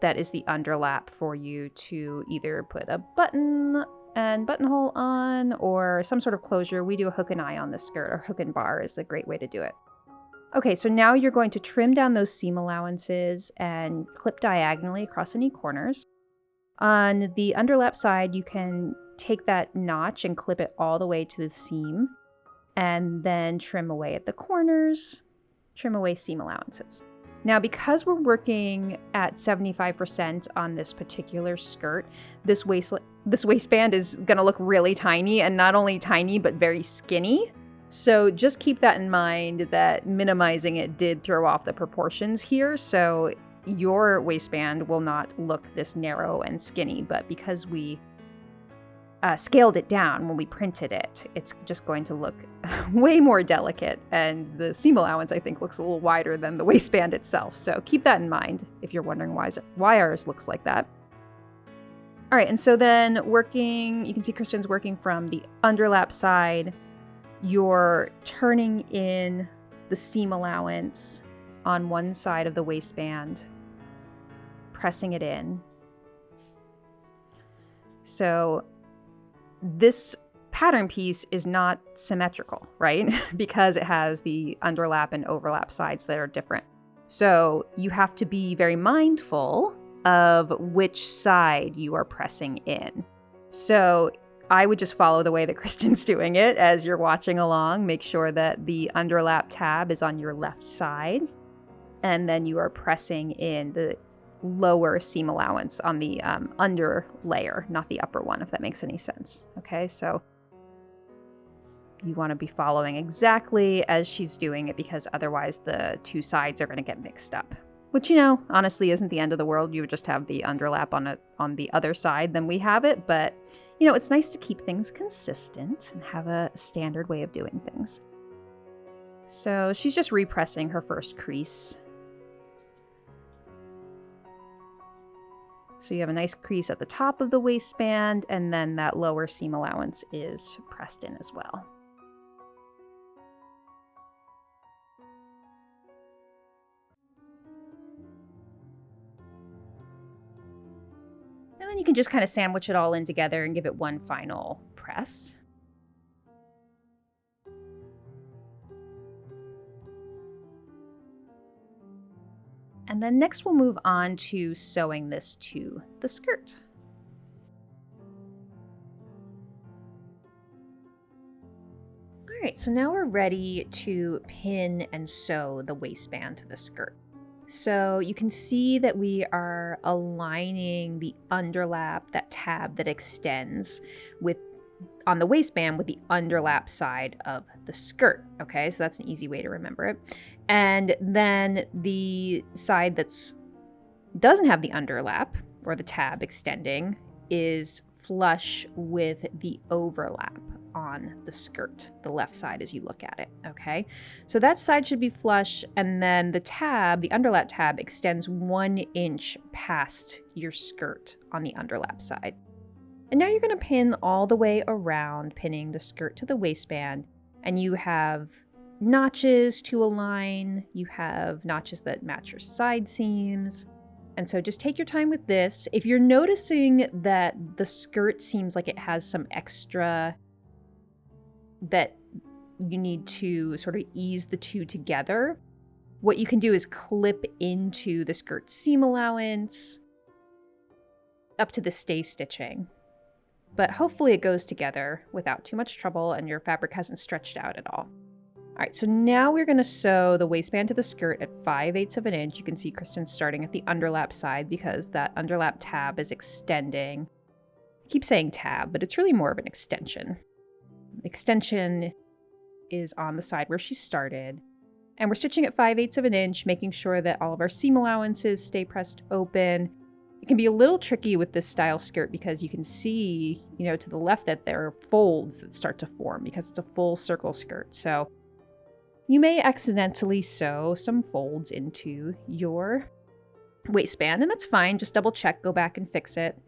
that is the underlap for you to either put a button and buttonhole on or some sort of closure. We do a hook and eye on this skirt, or hook and bar is a great way to do it. Okay, so now you're going to trim down those seam allowances and clip diagonally across any corners. On the underlap side, you can take that notch and clip it all the way to the seam and then trim away at the corners, trim away seam allowances. Now, because we're working at 75% on this particular skirt, this waistband is going to look really tiny, and not only tiny, but very skinny. So just keep that in mind, that minimizing it did throw off the proportions here. So your waistband will not look this narrow and skinny, but because we scaled it down when we printed it, it's just going to look way more delicate, and the seam allowance, I think, looks a little wider than the waistband itself. So keep that in mind if you're wondering why ours looks like that. All right, and so then you can see Kristen's working from the underlap side. You're turning in the seam allowance on one side of the waistband, pressing it in. So this pattern piece is not symmetrical, right? Because it has the underlap and overlap sides that are different. So you have to be very mindful of which side you are pressing in. So I would just follow the way that Kristen's doing it as you're watching along. Make sure that the underlap tab is on your left side, and then you are pressing in the lower seam allowance on the under layer, not the upper one, if that makes any sense. Okay, so you want to be following exactly as she's doing it, because otherwise the two sides are going to get mixed up. Which, honestly isn't the end of the world. You would just have the underlap on the other side than we have it. But, it's nice to keep things consistent and have a standard way of doing things. So she's just repressing her first crease. So you have a nice crease at the top of the waistband, and then that lower seam allowance is pressed in as well. And then you can just kind of sandwich it all in together and give it one final press. And then next we'll move on to sewing this to the skirt. All right, so now we're ready to pin and sew the waistband to the skirt. So you can see that we are aligning the underlap, that tab that extends, with on the waistband with the underlap side of the skirt. Okay, so that's an easy way to remember it. And then the side that's doesn't have the underlap or the tab extending is flush with the overlap on the skirt, the left side as you look at it, okay? So that side should be flush, and then the tab, the underlap tab, extends 1 inch past your skirt on the underlap side. And now you're gonna pin all the way around, pinning the skirt to the waistband, and you have notches to align, you have notches that match your side seams. And so just take your time with this. If you're noticing that the skirt seems like it has some extra that you need to sort of ease the two together, what you can do is clip into the skirt seam allowance up to the Staystitching. But hopefully it goes together without too much trouble and your fabric hasn't stretched out at all. All right, so now we're gonna sew the waistband to the skirt at 5/8 of an inch. You can see Kristen starting at the underlap side because that underlap tab is extending. I keep saying tab, but it's really more of an extension. Extension is on the side where she started. And we're stitching at 5/8 of an inch, making sure that all of our seam allowances stay pressed open. It can be a little tricky with this style skirt because you can see, to the left that there are folds that start to form because it's a full circle skirt. So you may accidentally sew some folds into your waistband, and that's fine. Just double check, go back and fix it.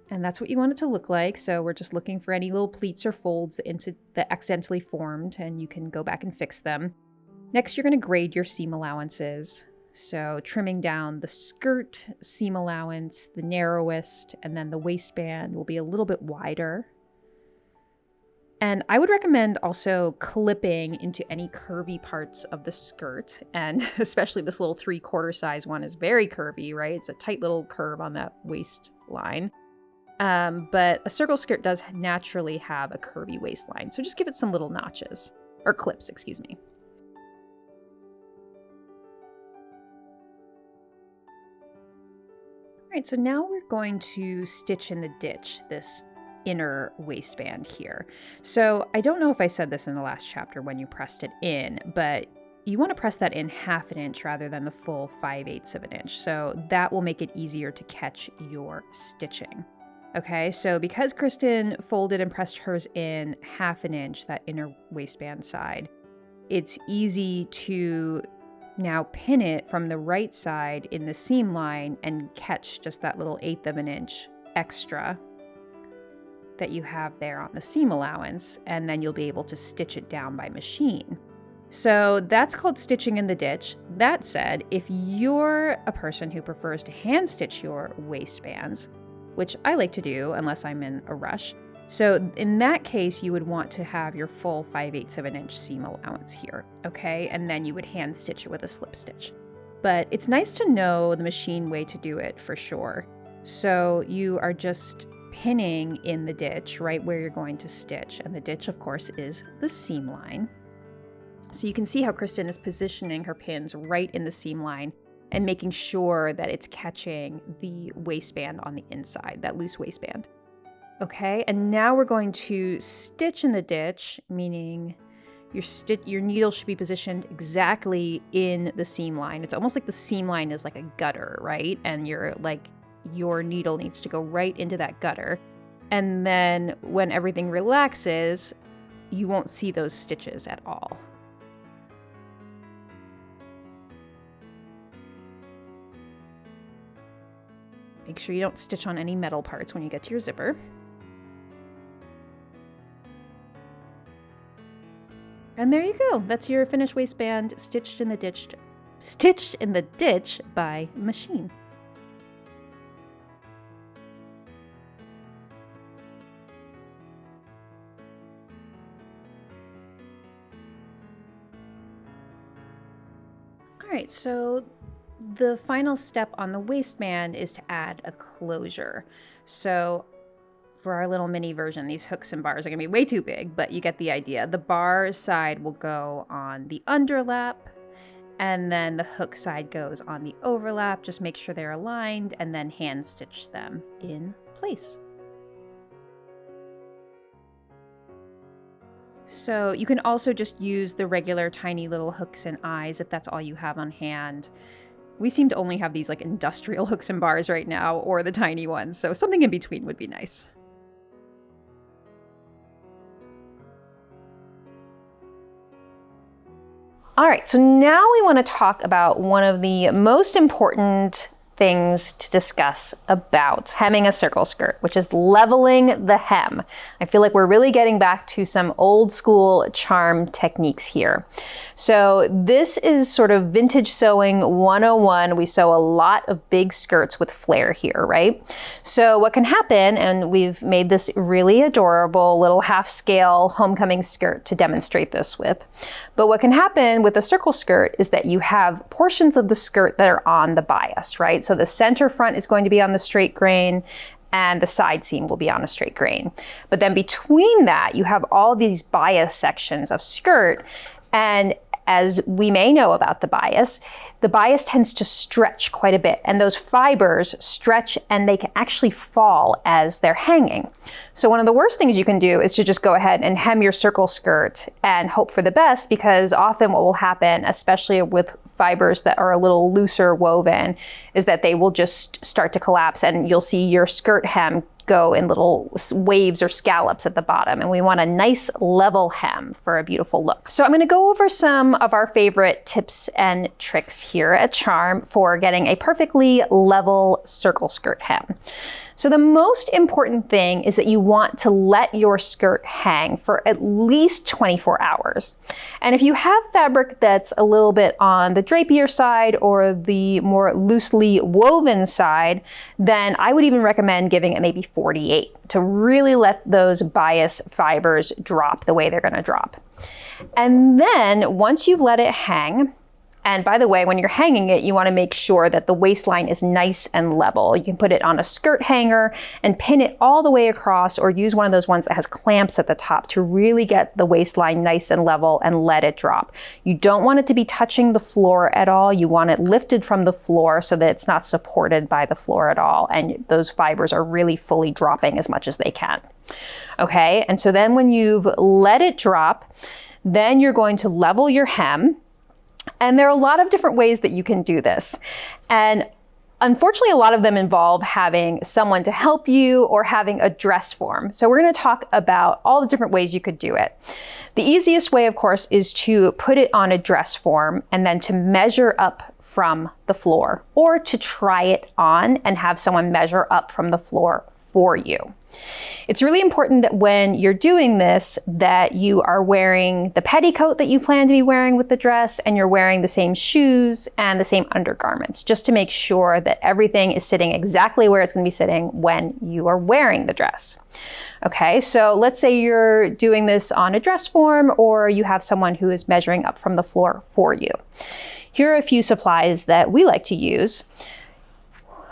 And that's what you want it to look like. So we're just looking for any little pleats or folds that accidentally formed, and you can go back and fix them. Next, you're going to grade your seam allowances. So trimming down the skirt seam allowance, the narrowest, and then the waistband will be a little bit wider. And I would recommend also clipping into any curvy parts of the skirt. And especially this little 3/4 size one is very curvy, right? It's a tight little curve on that waistline. But a circle skirt does naturally have a curvy waistline. So just give it some little notches, or clips, excuse me. All right, so now we're going to stitch in the ditch, this inner waistband here. So I don't know if I said this in the last chapter when you pressed it in, but you want to press that in 1/2 inch rather than the full 5/8 of an inch. So that will make it easier to catch your stitching. Okay, so because Kristen folded and pressed hers in 1/2 inch, that inner waistband side, it's easy to now pin it from the right side in the seam line and catch just that little 1/8 of an inch extra that you have there on the seam allowance, and then you'll be able to stitch it down by machine. So that's called stitching in the ditch. That said, if you're a person who prefers to hand stitch your waistbands, which I like to do unless I'm in a rush, so in that case, you would want to have your full 5/8 of an inch seam allowance here, okay? And then you would hand stitch it with a slip stitch. But it's nice to know the machine way to do it for sure. So you are just pinning in the ditch right where you're going to stitch. And the ditch, of course, is the seam line. So you can see how Kristen is positioning her pins right in the seam line and making sure that it's catching the waistband on the inside, that loose waistband. Okay, and now we're going to stitch in the ditch, meaning your needle should be positioned exactly in the seam line. It's almost like the seam line is like a gutter, right? And your needle needs to go right into that gutter. And then when everything relaxes, you won't see those stitches at all. Make sure you don't stitch on any metal parts when you get to your zipper. And there you go. That's your finished waistband stitched in the ditch by machine. All right, so the final step on the waistband is to add a closure. So for our little mini version, these hooks and bars are gonna be way too big, but you get the idea. The bar side will go on the underlap, and then the hook side goes on the overlap. Just make sure they're aligned and then hand stitch them in place. So you can also just use the regular tiny little hooks and eyes if that's all you have on hand. We seem to only have these like industrial hooks and bars right now, or the tiny ones, so something in between would be nice. All right, so now we want to talk about one of the most important things to discuss about hemming a circle skirt, which is leveling the hem. I feel like we're really getting back to some old school charm techniques here. So this is sort of vintage sewing 101. We sew a lot of big skirts with flare here, right? So what can happen, and we've made this really adorable little half scale homecoming skirt to demonstrate this with, but what can happen with a circle skirt is that you have portions of the skirt that are on the bias, right? So the center front is going to be on the straight grain and the side seam will be on a straight grain. But then between that, you have all these bias sections of skirt, and as we may know about the bias tends to stretch quite a bit, and those fibers stretch and they can actually fall as they're hanging. So one of the worst things you can do is to just go ahead and hem your circle skirt and hope for the best, because often what will happen, especially with fibers that are a little looser woven, is that they will just start to collapse and you'll see your skirt hem go in little waves or scallops at the bottom, and we want a nice level hem for a beautiful look. So I'm going to go over some of our favorite tips and tricks here at Charm for getting a perfectly level circle skirt hem. So the most important thing is that you want to let your skirt hang for at least 24 hours. And if you have fabric that's a little bit on the drapier side or the more loosely woven side, then I would even recommend giving it maybe 48 to really let those bias fibers drop the way they're going to drop. And then once you've let it hang, and by the way, when you're hanging it, you want to make sure that the waistline is nice and level. You can put it on a skirt hanger and pin it all the way across, or use one of those ones that has clamps at the top to really get the waistline nice and level and let it drop. You don't want it to be touching the floor at all. You want it lifted from the floor so that it's not supported by the floor at all, and those fibers are really fully dropping as much as they can. Okay, and so then when you've let it drop, then you're going to level your hem. And there are a lot of different ways that you can do this. And unfortunately, a lot of them involve having someone to help you or having a dress form. So we're going to talk about all the different ways you could do it. The easiest way, of course, is to put it on a dress form and then to measure up from the floor, or to try it on and have someone measure up from the floor for you. It's really important that when you're doing this, that you are wearing the petticoat that you plan to be wearing with the dress, and you're wearing the same shoes and the same undergarments, just to make sure that everything is sitting exactly where it's going to be sitting when you are wearing the dress. Okay, so let's say you're doing this on a dress form, or you have someone who is measuring up from the floor for you. Here are a few supplies that we like to use.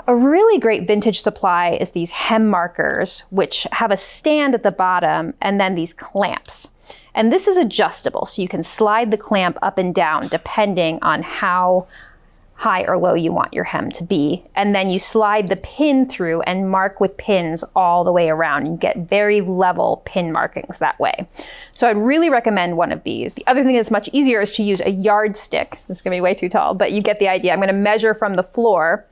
A really great vintage supply is these hem markers, which have a stand at the bottom and then these clamps. And this is adjustable, so you can slide the clamp up and down depending on how high or low you want your hem to be. And then you slide the pin through and mark with pins all the way around. You get very level pin markings that way. So I'd really recommend one of these. The other thing that's much easier is to use a yardstick. This is gonna be way too tall, but you get the idea. I'm gonna measure from the floor,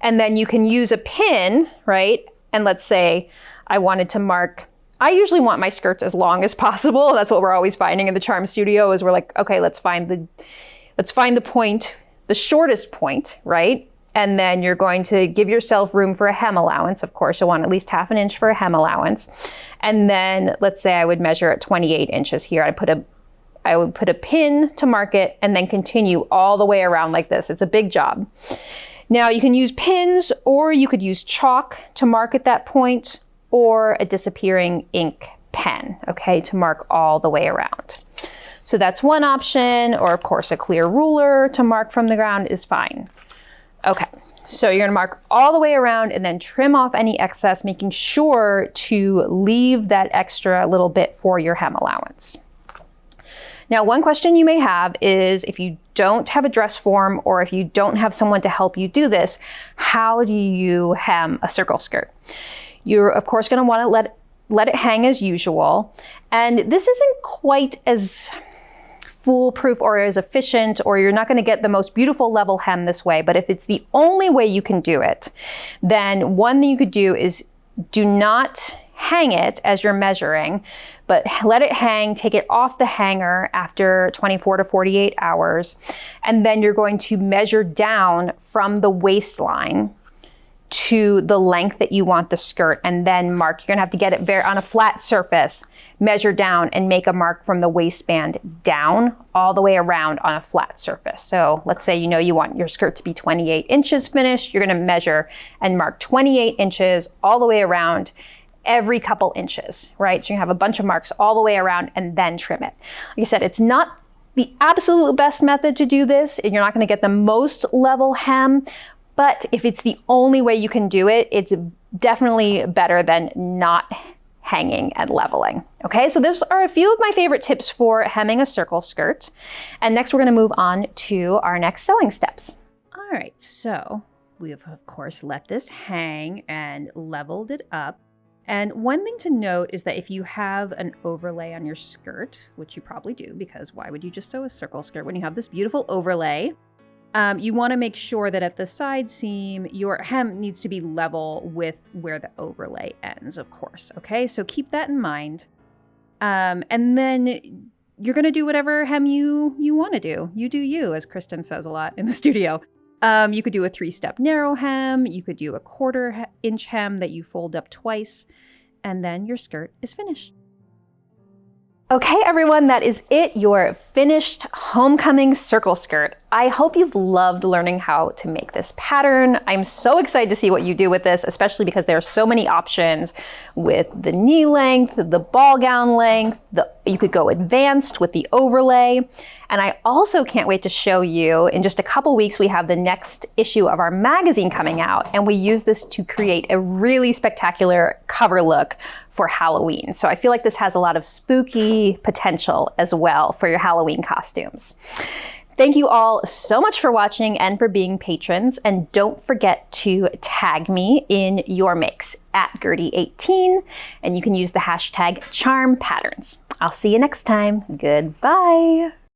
and then you can use a pin, right? And let's say I wanted to mark, I usually want my skirts as long as possible. That's what we're always finding in the Charm Studio, is we're like, okay, let's find the point, the shortest point, right? And then you're going to give yourself room for a hem allowance. Of course, you'll want at least 1/2 inch for a hem allowance. And then let's say I would measure at 28 inches here. I would put a pin to mark it and then continue all the way around like this. It's a big job. Now you can use pins, or you could use chalk to mark at that point, or a disappearing ink pen, okay, to mark all the way around. So that's one option, or of course a clear ruler to mark from the ground is fine. Okay, so you're gonna mark all the way around and then trim off any excess, making sure to leave that extra little bit for your hem allowance. Now, one question you may have is, if you don't have a dress form, or if you don't have someone to help you do this, how do you hem a circle skirt? You're of course going to want to let let it hang as usual. And this isn't quite as foolproof or as efficient, or you're not going to get the most beautiful level hem this way, but if it's the only way you can do it, then one thing you could do is do not hang it as you're measuring, but let it hang, take it off the hanger after 24 to 48 hours, and then you're going to measure down from the waistline to the length that you want the skirt, and then mark. You're gonna have to get it on a flat surface, measure down, and make a mark from the waistband down all the way around on a flat surface. So let's say you want your skirt to be 28 inches finished. You're gonna measure and mark 28 inches all the way around every couple inches, right? So you have a bunch of marks all the way around and then trim it. Like I said, it's not the absolute best method to do this, and you're not gonna get the most level hem, but if it's the only way you can do it, it's definitely better than not hanging and leveling. Okay, so those are a few of my favorite tips for hemming a circle skirt. And next we're gonna move on to our next sewing steps. All right, so we have of course let this hang and leveled it up. And one thing to note is that if you have an overlay on your skirt, which you probably do, because why would you just sew a circle skirt when you have this beautiful overlay? You want to make sure that at the side seam, your hem needs to be level with where the overlay ends, of course. Okay, so keep that in mind. And then you're going to do whatever hem you want to do. You do you, as Kristen says a lot in the studio. You could do a 3-step narrow hem. You could do a 1/4 inch hem that you fold up twice, and then your skirt is finished. Okay, everyone, that is it, your finished homecoming circle skirt. I hope you've loved learning how to make this pattern. I'm so excited to see what you do with this, especially because there are so many options with the knee length, the ball gown length, you could go advanced with the overlay. And I also can't wait to show you, in just a couple weeks, we have the next issue of our magazine coming out, and we use this to create a really spectacular cover look for Halloween. So I feel like this has a lot of spooky potential as well for your Halloween costumes. Thank you all so much for watching and for being patrons. And don't forget to tag me in your makes at Goodbyyye18, and you can use the hashtag #CharmPatterns. I'll see you next time. Goodbye.